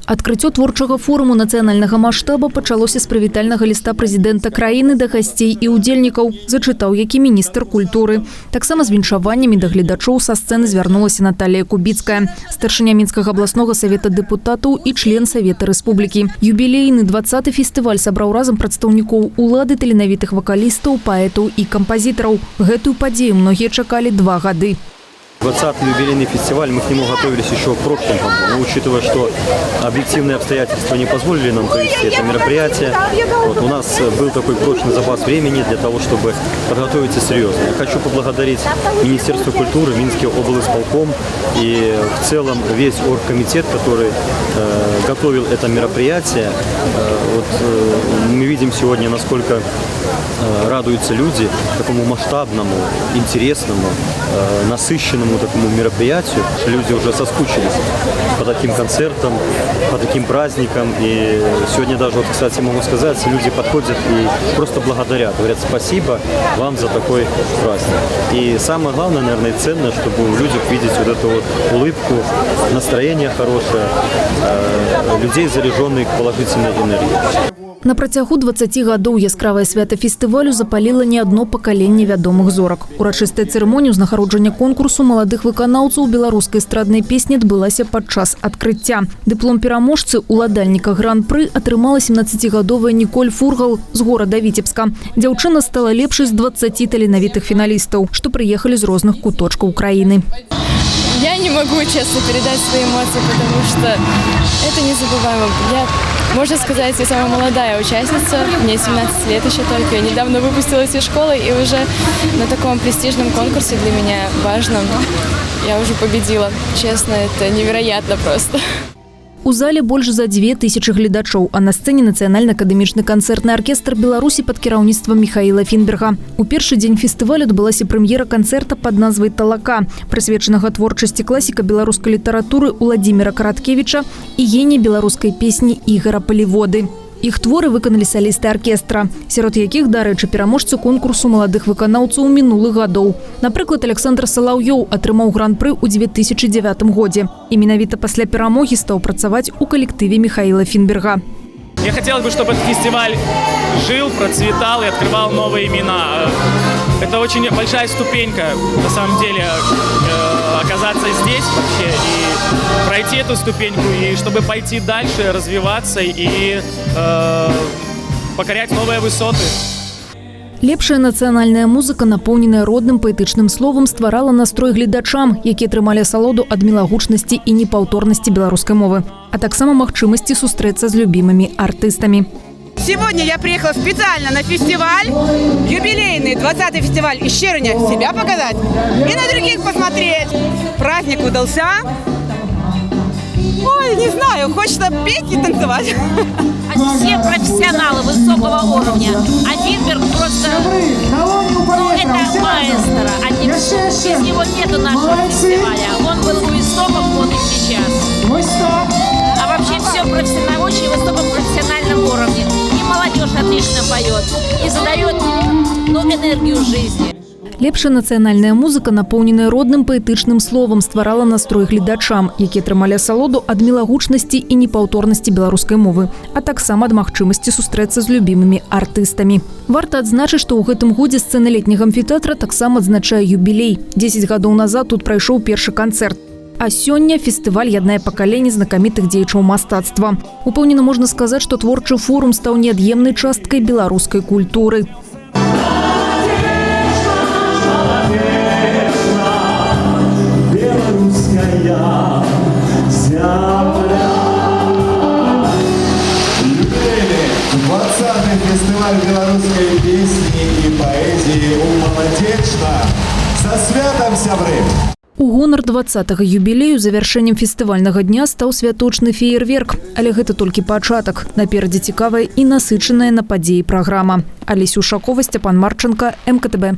Адкрыццё творчага форуму нацыянальнага маштаба пачалося з прывітальнага ліста прэзідэнта краіны да гасцей і ўдзельнікаў, зачытаў які міністр культуры. Таксама з віншаваннямі да гледачоў са сцэны звярнулася Наталія Кубіцкая, старшыня Мінскага абласнога савета дэпутатаў і член Савета Рэспублікі. Юбілейны 20-й фестываль сабраў разам прадстаўнікоў улады, таленавітых вакалістаў, паэтаў і кампазітараў. Гэтую падзею многія чакалі 2 гады. 20-й юбилейный фестиваль, мы к нему готовились еще в прошлом году, но учитывая, что объективные обстоятельства не позволили нам провести это мероприятие, у нас был такой прочный запас времени для того, чтобы подготовиться серьезно. Я хочу поблагодарить Министерство культуры, Минский облисполком и в целом весь оргкомитет, который готовил это мероприятие. Мы видим сегодня, насколько радуются люди такому масштабному, интересному, насыщенному такому мероприятию. Люди уже соскучились по таким концертам, по таким праздникам. И сегодня даже, кстати, могу сказать, люди подходят и просто благодарят. Говорят, спасибо вам за такой праздник. И самое главное, наверное, и ценное, чтобы у людей видеть вот эту вот улыбку, настроение хорошее, людей, заряженных положительной энергией. На працягу 20 гадоў яскравае свята фестывалю запаліла не адно пакаленне вядомых зорак. Урачыстая цырымонія ўзнагароджання конкурсу маладых выканаўцаў беларускай эстраднай песні адбылася падчас адкрыцця. Дыплом пераможцы уладальніка гран-пры атрымала 17-гадовая Ніколь Фургал з горада Віцебска. Дзяўчына стала лепшай з 20 таленавітых фіналістаў, што прыехалі з розных куточкаў краіны. Я не могу честно передать свои эмоции, потому что это незабываемо. Можно сказать, я самая молодая участница, мне 17 лет еще только. Я недавно выпустилась из школы и уже на таком престижном конкурсе для меня важном я уже победила. Честно, это невероятно просто. У зале больш за 2000 гледачоў, а на сцэне нацыянальна-акадэмічны канцэртны аркестр Беларусі пад кіраўніцтвам Михаила Фінберга. У першы дзень фестывалю адбылася прэм'ера канцэрта пад назвай «Талака», прысвечанага творчасці класіка беларускай літаратуры Уладзіміра Караткевіча і генія беларускай песні Ігара Паліводы. Іх творы выканалі салісты аркестра, сярод якіх, дарэчы, пераможцы конкурсу маладых выканаўцаў мінулых гадоў. Напрыклад, Александр Салаўёў атрымаў гран-пры ў 2009 годзе. І менавіта пасля перамогі стаў працаваць у калектыве Михаила Фінберга. Я хотел бы, чтобы этот фестиваль жил, процветал и открывал новые имена. Это очень большая ступенька, на самом деле, оказаться здесь вообще и пройти эту ступеньку, и чтобы пойти дальше, развиваться и покорять новые высоты. Лепшая нацыянальная музыка, напоўненая родным паэтычным словам, стварала настрой гледачам, якія атрымалі асалоду ад мілагучнасці і непаўторнасці беларускай мовы, а таксама магчымасці сустрэцца з любімымі артыстамі. Сегодня я приехала специально на фестиваль, юбилейный 20-й фестиваль из Черня, себя показать и на других посмотреть. Праздник удался. Ой, не знаю, хочется петь и танцевать. Все профессионалы высокого уровня. А Финберг просто, это маэстро. Без него нету нашего фестиваля. Он был у истоков, он и сейчас. А вообще все профессионально, очень высоком профессиональном уровне. И молодежь отлично поет. И задает энергию жизни. Лепшая нацыянальная музыка, напоўненая родным паэтычным словам, стварала настрой гледачам, якія атрымалі асалоду ад мілагучнасці і непаўторнасці беларускай мовы, а таксама ад магчымасці сустрэцца з любімымі артыстамі. Варта адзначыць, што ў гэтым годзе сцэна летняга амфітэатра таксама адзначае юбілей. 10 гадоў назад тут прайшоў першы канцэрт. А сёння фестываль яднае пакаленне знакамітых дзеячоў мастацтва. Упэўнена можна сказаць, што творчы форум стаў неад'емнай часткай беларускай культуры. Фестиваль белорусской песни и поэзии у Молодечна. Со святом, сябры! У гонар 20-го юбілею завяршэннем фестывальнага дня стаў святочны феерверк. Але гэта толькі пачатак. Наперадзе цікавая і насычаная на падзеі праграма. Алеся Ушакова, Сцяпан Марченко, МКТБ.